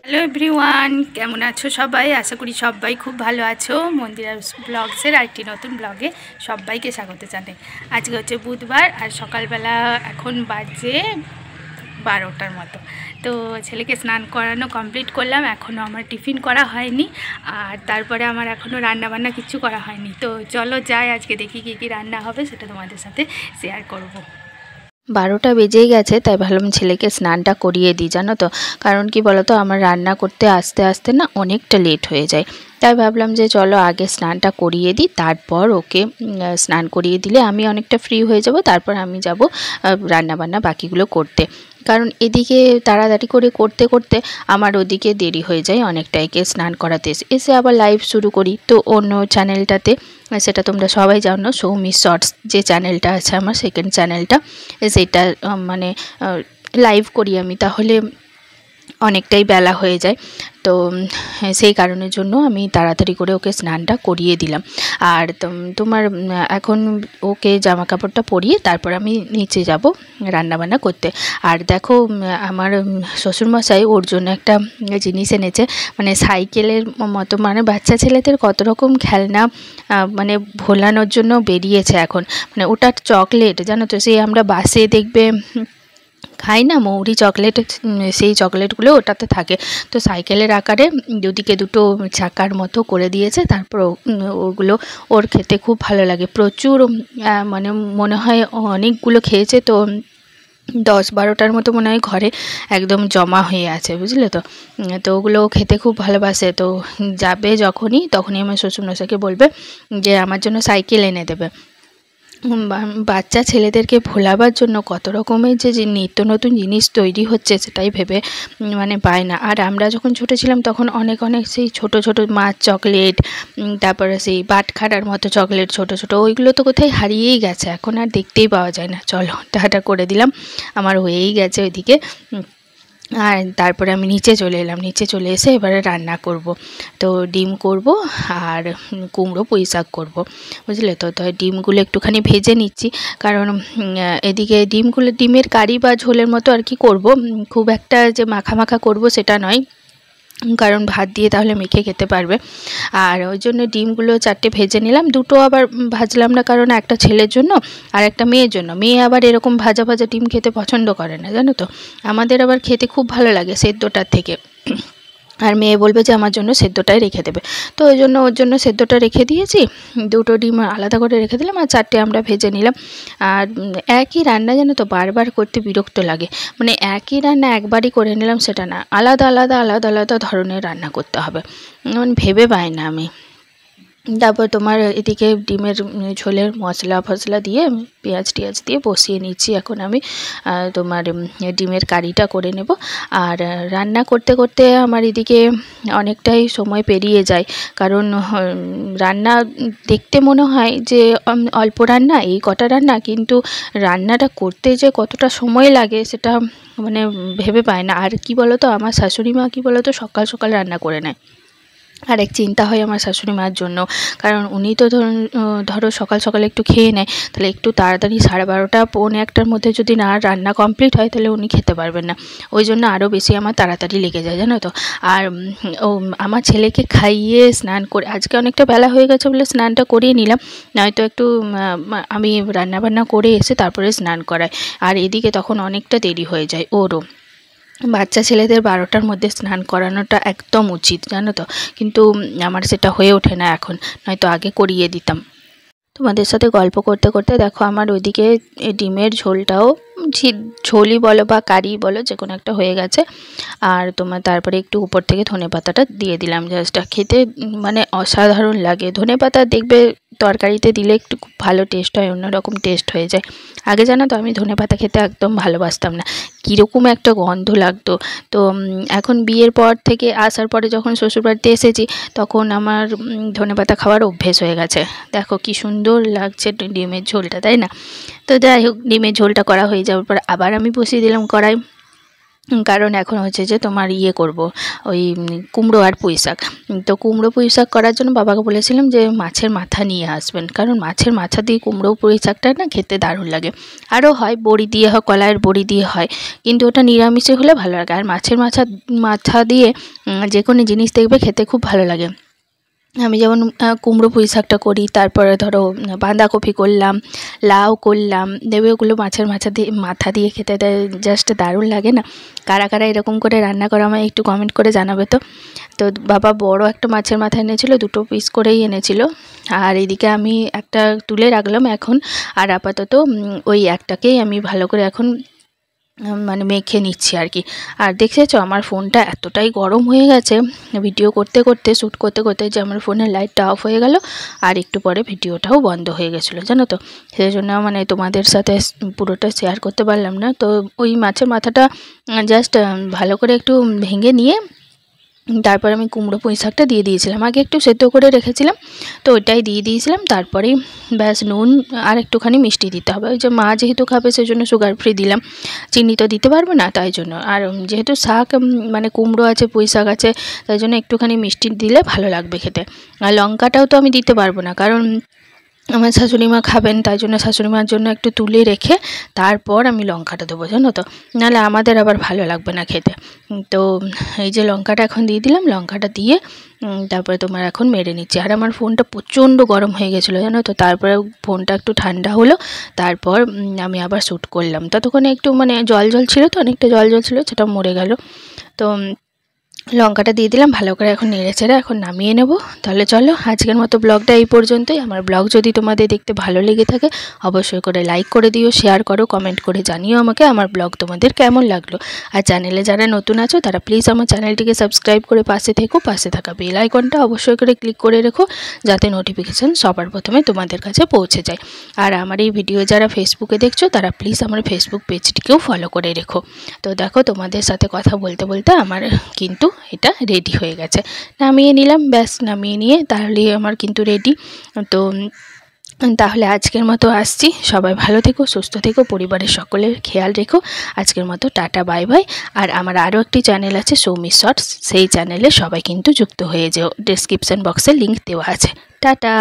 Hello everyone, কেমন আছো সবাই? আশা করি সবাই খুব ভালো আছো। মন্দিরা ব্লগসের আরেকটি নতুন ব্লগে সবাইকে স্বাগত জানাই। আজকে হচ্ছে বুধবার আর সকালবেলা এখন বাজে 12টার মতো। তো ছেলেকে স্নান করানো কমপ্লিট করলাম, এখনও আমার টিফিন করা হয়নি আর তারপরে আমার এখনও রান্নাবান্না কিছু করা হয়নি। তো চলো যাই, আজকে দেখি কী কী রান্না হবে সেটা তোমাদের সাথে শেয়ার করব। 12টা বেজেই গেছে, তাই ভাবলাম ছেলেকে স্নানটা করিয়ে দিই। জানো তো কারণ কি বলো তো, আমার রান্না করতে আস্তে আস্তে না অনেকটা লেট হয়ে যায়। তাই ভাবলাম যে চলো আগে স্নানটা করিয়ে দিই, তারপর ওকে স্নান করিয়ে দিলে আমি অনেকটা ফ্রি হয়ে যাব। তারপর আমি যাব রান্নাবান্না বাকিগুলো করতে। কারণ এদিকে তাড়াতাড়ি করে করতে করতে আমার ওদিকে দেরি হয়ে যায় অনেকটাই। কে স্নান করাতে এসে আবার লাইভ শুরু করি তো অন্য চ্যানেলটাতে, সেটা তোমরা সবাই জানো, সৌমি শর্টস যে চ্যানেলটা আছে আমার, সেকেন্ড চ্যানেলটা, সেটা মানে লাইভ করি আমি, তাহলে অনেকটাই বেলা হয়ে যায়। তো সেই কারণের জন্য আমি তাড়াতাড়ি করে ওকে স্নানটা করিয়ে দিলাম। আর তোমার এখন ওকে জামা কাপড়টা পরিয়ে তারপর আমি নিচে যাব রান্নাবান্না করতে। আর দেখো আমার শ্বশুরমশাই ওর জন্য একটা জিনিস এনেছে, মানে সাইকেলের মতো, মানে বাচ্চা ছেলেদের কত রকম খেলনা মানে ভোলানোর জন্য বেরিয়েছে এখন। মানে ওটা চকলেট, জানো তো, সেই আমরা বাসে দেখবে খাই না মৌরি চকলেট, সেই চকলেটগুলো ওটাতে থাকে। তো সাইকেলের আকারে দুদিকে দুটো চাকার মতো করে দিয়েছে, তারপর ওগুলো ওর খেতে খুব ভালো লাগে। প্রচুর মানে মনে হয় অনেকগুলো খেয়েছে, তো 10-12টার মতো মনে হয় ঘরে একদম জমা হয়ে আছে, বুঝলে তো। তো ওগুলো খেতে খুব ভালোবাসে। তো যাবে তখনই আমার শ্বশুরমশাইকে বলবে যে আমার জন্য সাইকেল এনে দেবে। বাচ্চা ছেলেদেরকে ভোলাবার জন্য কত রকমের যে নিত্য নতুন জিনিস তৈরি হচ্ছে সেটাই ভেবে মানে পায় না। আর আমরা যখন ছোটো ছিলাম তখন অনেক সেই ছোট ছোট মাছ চকলেট, তারপরে সেই বাটখারার মতো চকলেট ছোট ছোট, ওইগুলো তো কোথায় হারিয়েই গেছে, এখন আর দেখতেই পাওয়া যায় না। চলো টাটা করে দিলাম, আমার হয়েই গেছে ওইদিকে। আর তারপরে আমি নিচে চলে এলাম, নিচে চলে এসে এবারে রান্না করব। তো ডিম করব আর কুমড়ো পুঁই শাক করবো, বুঝলে তো। তো ডিমগুলো একটুখানি ভেজে নিচ্ছি, কারণ এদিকে ডিমের কারি বা ঝোলের মতো আর কি করব, খুব একটা যে মাখা মাখা করব সেটা নয়, কারণ ভাত দিয়ে তাহলে মেখে খেতে পারবে। আর ওই জন্য ডিমগুলো 4টে ভেজে নিলাম, দুটো আবার ভাজলাম না, কারণ একটা ছেলের জন্য আর একটা মেয়ের জন্য। মেয়ে আবার এরকম ভাজা ভাজা ডিম খেতে পছন্দ করে না, জানো তো। আমাদের আবার খেতে খুব ভালো লাগে সেদ্ধটার থেকে, আর মেয়ে বলবে যে আমার জন্য সেদ্ধটাই রেখে দেবে। তো ওই জন্য ওর জন্য সেদ্ধটা রেখে দিয়েছি, দুটো ডিম আলাদা করে রেখে দিলাম, আর 4টে আমরা ভেজে নিলাম। আর একই রান্না, জানো তো, বারবার করতে বিরক্ত লাগে। মানে একই রান্না একবারই করে নিলাম সেটা না, আলাদা আলাদা আলাদা আলাদা ধরনের রান্না করতে হবে, ভেবে পাই না আমি। তারপর তোমার এদিকে ডিমের ঝোলের মশলা ফসলা দিয়ে পেঁয়াজ টিয়াজ দিয়ে বসিয়ে নিচ্ছি। এখন আমি তোমার ডিমের কারিটা করে নেব। আর রান্না করতে করতে আমার এদিকে অনেকটাই সময় পেরিয়ে যায়, কারণ রান্না দেখতে মনে হয় যে অল্প রান্না, এই কটা রান্না, কিন্তু রান্নাটা করতে যে কতটা সময় লাগে সেটা মানে ভেবে পায় না। আর কি বলো তো, আমার শাশুড়ি মা কি বলো তো, সকাল সকাল রান্না করে নেয়। আর এক চিন্তা হয় আমার শাশুড়ি মার জন্য, কারণ উনি তো ধরো সকাল সকাল একটু খেয়ে নেয়, তাহলে একটু তাড়াতাড়ি 12:30 পৌনে 1টার মধ্যে যদি না রান্না কমপ্লিট হয় তাহলে উনি খেতে পারবেন না। ওই জন্য আরও বেশি আমার তাড়াতাড়ি লেগে যায়, জানো তো। আর আমার ছেলেকে খাইয়ে স্নান করে, আজকে অনেকটা বেলা হয়ে গেছে বলে স্নানটা করিয়ে নিলাম, নয়তো একটু আমি রান্নাবান্না করে এসে তারপরে স্নান করাই। আর এদিকে তখন অনেকটা দেরি হয়ে যায় ওরও। বাচ্চা ছেলেদের 12টার মধ্যে স্নান করানোটা একদম উচিত, জানো তো, কিন্তু আমার সেটা হয়ে ওঠে না এখন, নয়তো আগে করিয়ে দিতাম। তোমাদের সাথে গল্প করতে করতে দেখো আমার ওইদিকে ডিমের ঝোলটাও, ঝোলই বলো বা কারি বলো, যে কোনো একটা হয়ে গেছে। আর তোমার তারপরে একটু উপর থেকে ধনেপাতাটা দিয়ে দিলাম, জাস্ট খেতে মানে অসাধারণ লাগে। ধনেপাতা দেখবে তরকারিতে দিলে একটু খুব ভালো টেস্ট হয়, অন্যরকম টেস্ট হয়ে যায়। আগে জানো তো আমি ধনেপাতা খেতে একদম ভালোবাসতাম না, কীরকম একটা গন্ধ লাগতো। তো এখন বিয়ের পর থেকে আসার পরে যখন শ্বশুরবাড়িতে এসেছি, তখন আমার ধনেপাতা খাওয়ার অভ্যেস হয়ে গেছে। দেখো কি সুন্দর লাগছে ডিমের ঝোলটা, তাই না? তো যাই হোক, ডিমের ঝোলটা করা হয়ে যাওয়ার পর আবার আমি বসিয়ে দিলাম কড়াই। কারণ এখন হচ্ছে যে তোমার ইয়ে করব ওই কুমড়ো আর পুঁই শাক। তো কুমড়ো পুঁই শাক করার জন্য বাবাকে বলেছিলাম যে মাছের মাথা নিয়ে আসবেন, কারণ মাছের মাথা দিয়ে কুমড়ো পুঁই শাকটা না খেতে দারুণ লাগে। আরও হয় বড়ি দিয়ে হয়, কলাইয়ের বড়ি দিয়ে হয়, কিন্তু ওটা নিরামিষে হলে ভালো লাগে। আর মাছের মাথা দিয়ে যে কোনো জিনিস দেখবে খেতে খুব ভালো লাগে। আমি যেমন কুমড়ো পুঁই শাকটা করি, তারপরে ধরো বাঁধাকপি করলাম, লাউ করলাম, দেবে ওগুলো মাছের মাথা দিয়ে খেতে জাস্ট দারুণ লাগে না? কারা কারা এরকম করে রান্না করো আমায় একটু কমেন্ট করে জানাবে তো। তো বাবা বড় একটা মাছের মাথা এনেছিল, 2 পিস করেই এনেছিল। আর এদিকে আমি একটা তুলে রাখলাম এখন, আর আপাতত ওই একটাকেই আমি ভালো করে এখন মানে মেখে নিচ্ছি আর কি। আর দেখেছো আমার ফোনটা এতটাই গরম হয়ে গেছে ভিডিও করতে করতে, শ্যুট করতে করতে, যে আমার ফোনের লাইটটা অফ হয়ে গেল আর একটু পরে ভিডিওটাও বন্ধ হয়ে গেছিলো, জানো তো। সেই জন্য মানে তোমাদের সাথে পুরোটা শেয়ার করতে পারলাম না। তো ওই মাছের মাথাটা জাস্ট ভালো করে একটু ভেঙে নিয়ে তারপর আমি কুমড়ো পুঁই শাকটা দিয়ে দিয়েছিলাম, আগে একটু সেদ্ধ করে রেখেছিলাম, তো ওইটাই দিয়ে দিয়েছিলাম। তারপরেই ব্যাস নুন আর একটুখানি মিষ্টি দিতে হবে, ওই যে মা যেহেতু খাবে সেজন্য সুগার ফ্রি দিলাম, চিনি তো দিতে পারবো না তাই জন্য। আর যেহেতু শাক মানে কুমড়ো আছে পুঁই শাক আছে, তাই জন্য একটুখানি মিষ্টি দিলে ভালো লাগবে খেতে। আর লঙ্কাটাও তো আমি দিতে পারবো না, কারণ আমার শাশুড়ি মা খাবেন, তাই জন্য শাশুড়ি মার জন্য একটু তুলে রেখে তারপর আমি লঙ্কাটা দেবো, জানো তো, নাহলে আমাদের আবার ভালো লাগবে না খেতে। তো এই যে লঙ্কাটা এখন দিয়ে দিলাম, লঙ্কাটা দিয়ে তারপরে তোমার এখন মেরে নিচ্ছি। আর আমার ফোনটা প্রচণ্ড গরম হয়ে গেছিলো, জানো তো। তারপরে ফোনটা একটু ঠান্ডা হলো, তারপর আমি আবার শ্যুট করলাম। ততক্ষণে একটু মানে জল ছিল, তো অনেকটা জল ছিল, সেটা মরে গেল। তো লঙ্কাটা দিয়ে দিলাম, ভালো করে এখন নেড়ে চেড়ে এখন নামিয়ে নেব। তাহলে চলো আজকের মতো ব্লগটা এই পর্যন্তই। আমার ব্লগ যদি তোমাদের দেখতে ভালো লেগে থাকে অবশ্যই করে লাইক করে দিও, শেয়ার করো, কমেন্ট করে জানিও আমাকে আমার ব্লগ তোমাদের কেমন লাগলো। আর চ্যানেলে যারা নতুন আছো তারা প্লিজ আমার চ্যানেলটিকে সাবস্ক্রাইব করে পাশে থেকো, পাশে থাকা বেল আইকনটা অবশ্যই করে ক্লিক করে রেখো, যাতে নোটিফিকেশান সবার প্রথমে তোমাদের কাছে পৌঁছে যায়। আর আমার এই ভিডিও যারা ফেসবুকে দেখছো তারা প্লিজ আমার ফেসবুক পেজটিকেও ফলো করে রেখো। তো দেখো তোমাদের সাথে কথা বলতে বলতে আমার কিন্তু এটা রেডি হয়ে গেছে, নামিয়ে নিলাম, ব্যাস নামিয়ে নিয়ে তাহলে আমার কিন্তু রেডি। তো তাহলে আজকের মতো আসছি, সবাই ভালো থেকো, সুস্থ থেকো, পরিবারের সকলের খেয়াল রেখো। আজকের মতো টাটা, বাই বাই। আর আমার আরও একটি চ্যানেল আছে সৌমি শর্টস, সেই চ্যানেলে সবাই কিন্তু যুক্ত হয়ে যেও, ডেসক্রিপশান বক্সে লিঙ্ক দেওয়া আছে। টাটা।